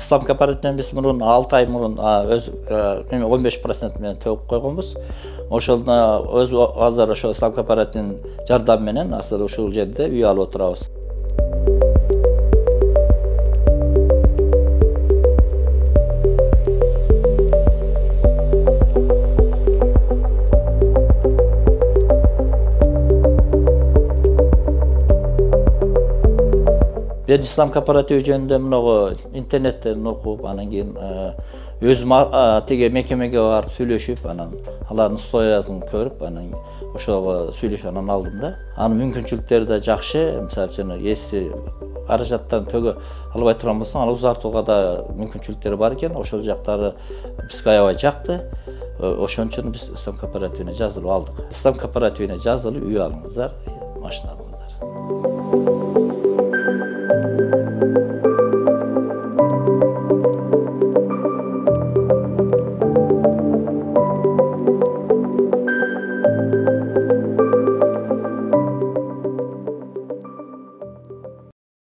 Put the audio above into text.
ислам кооперативинен биз мурун 6 ай мурун өз 15% менен төгүп койгонбуз. Ошол өз азыр ошо ислам кооперативинин жардамы менен азыр ушул жерде үй алып отурабыз. Ben İslam kooperativi jönүндө мынагу интернеттен окуп, анан кийин өзүм теге мекемеге барып сүйлөшүп, анан алардын условиясын көрүп, анан ошого сүйлөшүп анан алдым да. Анын мүмкүнчүлүктөрү да жакшы. Мисалы үчүн, эси каражаттан төгө албай турган болсоң, аны узартууга да мүмкүнчүлүктөрү бар экен. Ошол жактары бизге аябай жакты. Ошон үчүн биз İslam кооперативине жазылып алдык. İslam кооперативине жазылып үй алыңыздар, машина алыңыздар.